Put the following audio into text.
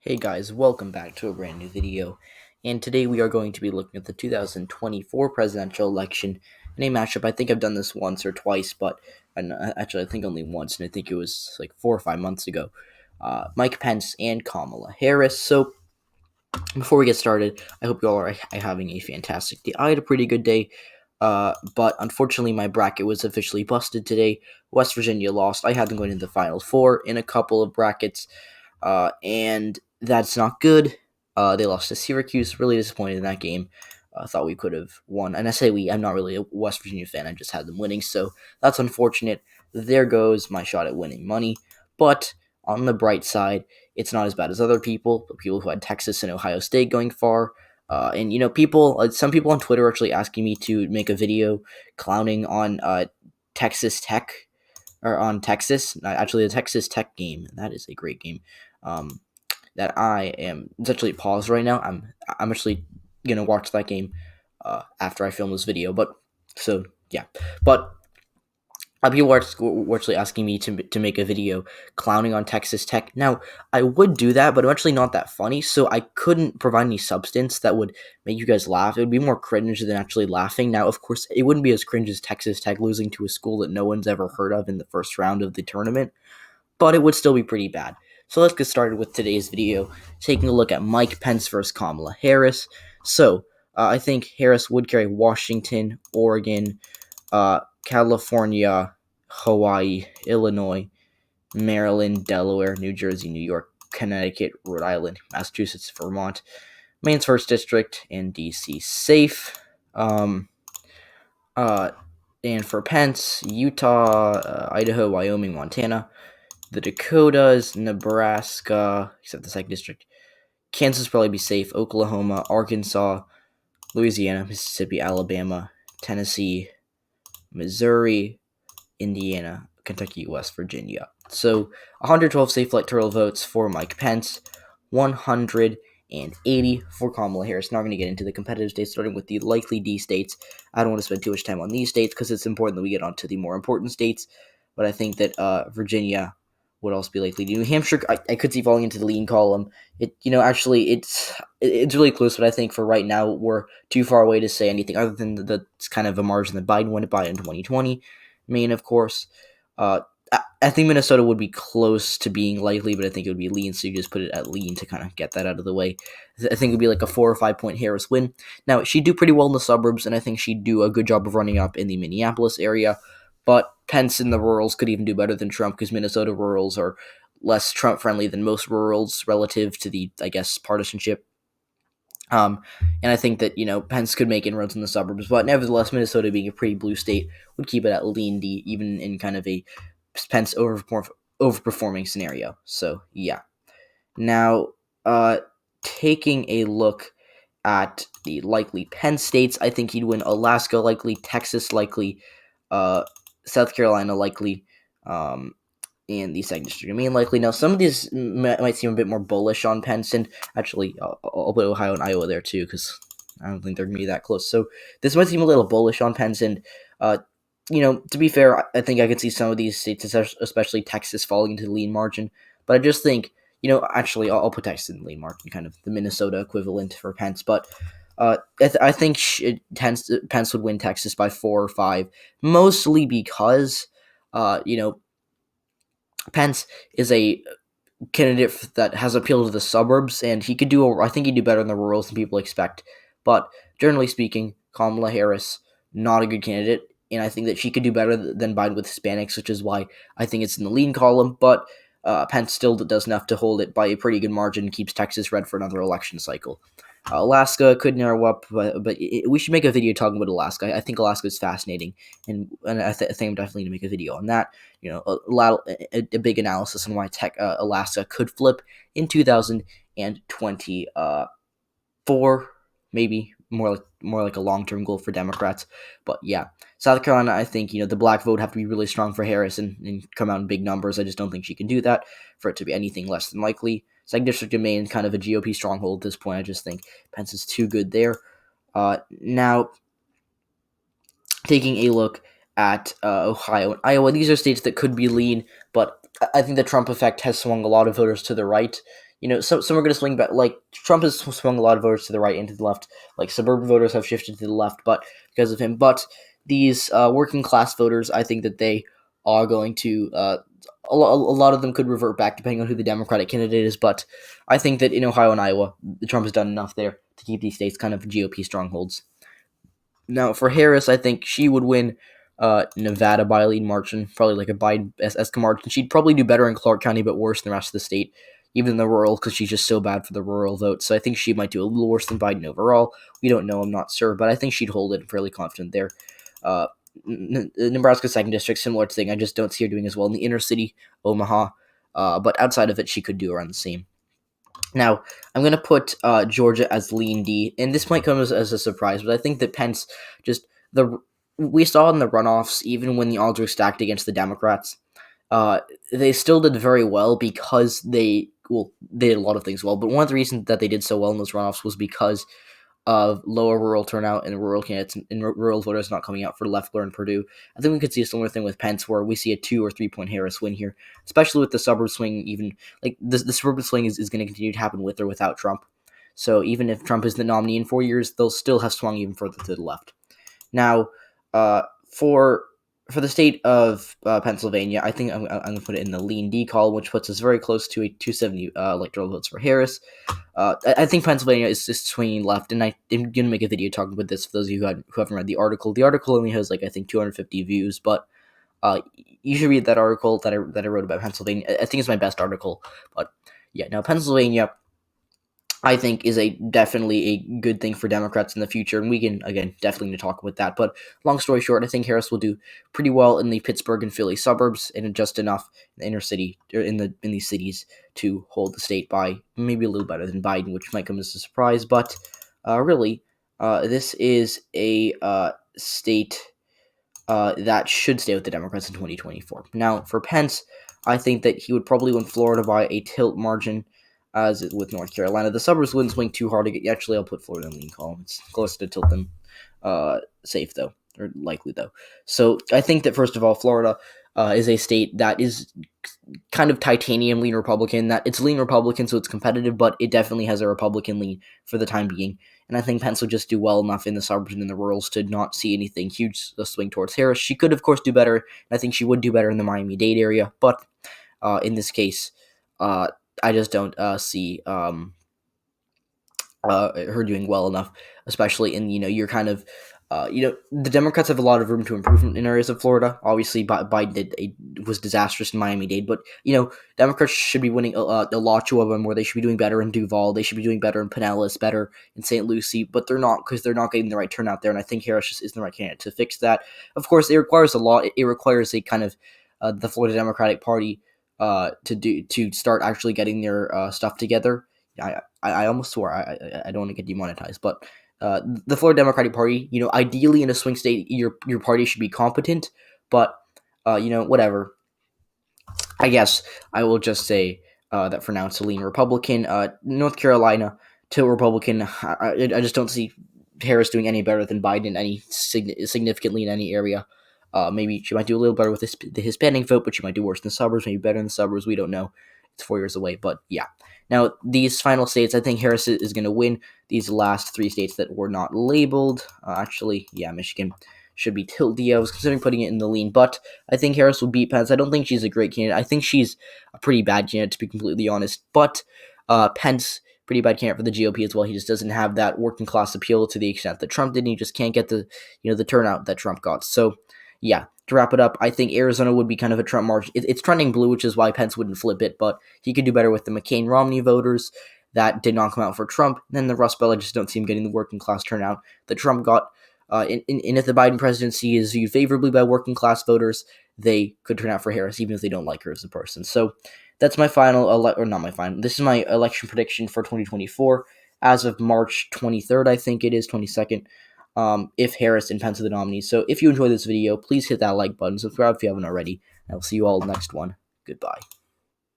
Hey guys, welcome back to a brand new video, and today we are going to be looking at the 2024 presidential election in a matchup. I think I've done this once or twice, but actually I think only once, and I think it was like 4 or 5 months ago. Mike Pence and Kamala Harris. So before we get started, I hope you all are having a fantastic day. I had a pretty good day, but unfortunately my bracket was officially busted today. West Virginia lost. I had them going into the Final Four in a couple of brackets, and that's not good. They lost to Syracuse. Really disappointed in that game. Thought we could have won. And I say we, I'm not really a West Virginia fan. I just had them winning. So that's unfortunate. There goes my shot at winning money. But on the bright side, it's not as bad as other people. People who had Texas and Ohio State going far. Some people on Twitter are actually asking me to make a video clowning on Texas Tech, or on Texas. Actually, the Texas Tech game. That is a great game. That I am. It's actually paused right now. I'm actually gonna watch that game after I film this video. But so yeah, but people were actually asking me to make a video clowning on Texas Tech. Now I would do that, but I'm actually not that funny, so I couldn't provide any substance that would make you guys laugh. It would be more cringe than actually laughing. Now, of course, it wouldn't be as cringe as Texas Tech losing to a school that no one's ever heard of in the first round of the tournament, but it would still be pretty bad. So let's get started with today's video, taking a look at Mike Pence versus Kamala Harris. So I think Harris would carry Washington, Oregon, California, Hawaii, Illinois, Maryland, Delaware, New Jersey, New York, Connecticut, Rhode Island, Massachusetts, Vermont, Maine's 1st District, and D.C. safe. And for Pence, Utah, Idaho, Wyoming, Montana, the Dakotas, Nebraska, except the 2nd District, Kansas probably be safe, Oklahoma, Arkansas, Louisiana, Mississippi, Alabama, Tennessee, Missouri, Indiana, Kentucky, West Virginia. So 112 safe electoral votes for Mike Pence, 180 for Kamala Harris. Now we're going to get into the competitive states, starting with the likely D states. I don't want to spend too much time on these states because it's important that we get onto the more important states, but I think that Virginia would also be likely. New Hampshire, I could see falling into the lean column. It's really close, but I think for right now we're too far away to say anything other than that's kind of a margin that Biden won it by in 2020. Maine, of course. I think Minnesota would be close to being likely, but I think it would be lean, so you just put it at lean to kind of get that out of the way. I think it would be like a 4 or 5 point Harris win. Now, she'd do pretty well in the suburbs, and I think she'd do a good job of running up in the Minneapolis area, but Pence in the rurals could even do better than Trump because Minnesota rurals are less Trump-friendly than most rurals relative to the, I guess, partisanship. And I think that, Pence could make inroads in the suburbs, but nevertheless, Minnesota being a pretty blue state would keep it at lean D, even in kind of a Pence overperforming scenario. So, yeah. Now, taking a look at the likely Penn states, I think he'd win Alaska likely, Texas likely, South Carolina likely, and the 2nd District of Maine likely. Now, some of these might seem a bit more bullish on Pence, and actually, I'll put Ohio and Iowa there too, because I don't think they're going to be that close. So this might seem a little bullish on Pence, and, to be fair, I think I could see some of these states, especially Texas, falling into the lean margin. But I just think, actually, I'll put Texas in the lean margin, kind of the Minnesota equivalent for Pence. But I think Pence would win Texas by 4 or 5, mostly because, Pence is a candidate that has appeal to the suburbs, and I think he'd do better in the rurals than people expect. But generally speaking, Kamala Harris, not a good candidate, and I think that she could do better than Biden with Hispanics, which is why I think it's in the lean column. But Pence still does enough to hold it by a pretty good margin, keeps Texas red for another election cycle. Alaska could narrow up, but we should make a video talking about Alaska. I think Alaska is fascinating, and I think I'm definitely going to make a video on that. A big analysis on why Alaska could flip in 2024, maybe more like a long-term goal for Democrats. But yeah, South Carolina, I think the black vote have to be really strong for Harris and come out in big numbers. I just don't think she can do that for it to be anything less than likely. 2nd District of Maine, kind of a GOP stronghold at this point. I just think Pence is too good there. Now, taking a look at Ohio and Iowa, these are states that could be lean, but I think the Trump effect has swung a lot of voters to the right. some are going to swing back. Like Trump has swung a lot of voters to the right and to the left. Like suburban voters have shifted to the left, but because of him. But these working class voters, I think that they are going to. A lot of them could revert back depending on who the Democratic candidate is. But I think that in Ohio and Iowa, Trump has done enough there to keep these states kind of GOP strongholds. Now for Harris, I think she would win Nevada by a lead margin, probably like a Biden-esque margin. She'd probably do better in Clark County, but worse in the rest of the state, even in the rural, because she's just so bad for the rural vote. So I think she might do a little worse than Biden overall. We don't know. I'm not sure, but I think she'd hold it. I'm fairly confident there. Nebraska 2nd District, similar thing. I just don't see her doing as well in the inner city, Omaha. But outside of it, she could do around the same. Now, I'm going to put Georgia as lean D, and this might come as a surprise, but I think that Pence we saw in the runoffs, even when the odds were stacked against the Democrats, they still did very well because they did a lot of things well, but one of the reasons that they did so well in those runoffs was because of lower rural turnout and rural candidates and rural voters not coming out for Loeffler and Purdue. I think we could see a similar thing with Pence, where we see a 2 or 3 point Harris win here, especially with the suburb swing. Even like the suburban swing is going to continue to happen with or without Trump. So even if Trump is the nominee in 4 years, they'll still have swung even further to the left. Now, for the state of Pennsylvania, I think I'm going to put it in the lean D column, which puts us very close to a 270 electoral votes for Harris. I think Pennsylvania is swinging left, and I'm going to make a video talking about this for those of you who haven't read the article. The article only has, I think 250 views, but you should read that article that I wrote about Pennsylvania. I think it's my best article, but yeah. Now, Pennsylvania, I think, is definitely a good thing for Democrats in the future, and we can, again, definitely talk about that. But long story short, I think Harris will do pretty well in the Pittsburgh and Philly suburbs, and just enough in the inner city, or in these cities, to hold the state by maybe a little better than Biden, which might come as a surprise. But really, this is a state that should stay with the Democrats in 2024. Now, for Pence, I think that he would probably win Florida by a tilt margin, as with North Carolina. The suburbs wouldn't swing too hard to get. Actually, I'll put Florida in the lean column. It's closer to tilt than safe, though, or likely, though. So I think that, first of all, Florida is a state that is kind of titanium lean Republican. That it's lean Republican, so it's competitive, but it definitely has a Republican lean for the time being. And I think Pence will just do well enough in the suburbs and in the rurals to not see anything huge swing towards Harris. She could, of course, do better, and I think she would do better in the Miami-Dade area, but in this case, I just don't see her doing well enough, especially in your kind of the Democrats have a lot of room to improve in areas of Florida. Obviously, Biden was disastrous in Miami-Dade, but Democrats should be winning a lot of them, where they should be doing better in Duval, they should be doing better in Pinellas, better in St. Lucie, but they're not, because they're not getting the right turnout there, and I think Harris just isn't the right candidate to fix that. Of course, it requires a lot. It requires a kind of the Florida Democratic Party to start actually getting their stuff together. I almost swore I don't want to get demonetized, but the Florida Democratic Party, ideally in a swing state, your party should be competent, but whatever. I guess I will just say that for now it's a lean Republican. North Carolina, to Republican. I just don't see Harris doing any better than Biden significantly in any area. Maybe she might do a little better with the Hispanic vote, but she might do worse in the suburbs, maybe better in the suburbs. We don't know. It's 4 years away, but yeah. Now, these final states, I think Harris is going to win these last 3 states that were not labeled. Michigan should be tilty. I was considering putting it in the lean, but I think Harris will beat Pence. I don't think she's a great candidate. I think she's a pretty bad candidate, to be completely honest, but Pence, pretty bad candidate for the GOP as well. He just doesn't have that working class appeal to the extent that Trump did, and he just can't get the turnout that Trump got. So, yeah, to wrap it up, I think Arizona would be kind of a Trump margin. It's trending blue, which is why Pence wouldn't flip it, but he could do better with the McCain-Romney voters that did not come out for Trump. And then the Rust Belt, I just don't see him getting the working class turnout that Trump got. And if the Biden presidency is viewed favorably by working class voters, they could turn out for Harris, even if they don't like her as a person. So that's my this is my election prediction for 2024 as of March 23rd, I think it is, 22nd. If Harris and Pence are the nominees. So if you enjoyed this video, please hit that like button, subscribe if you haven't already, and I'll see you all next one. Goodbye.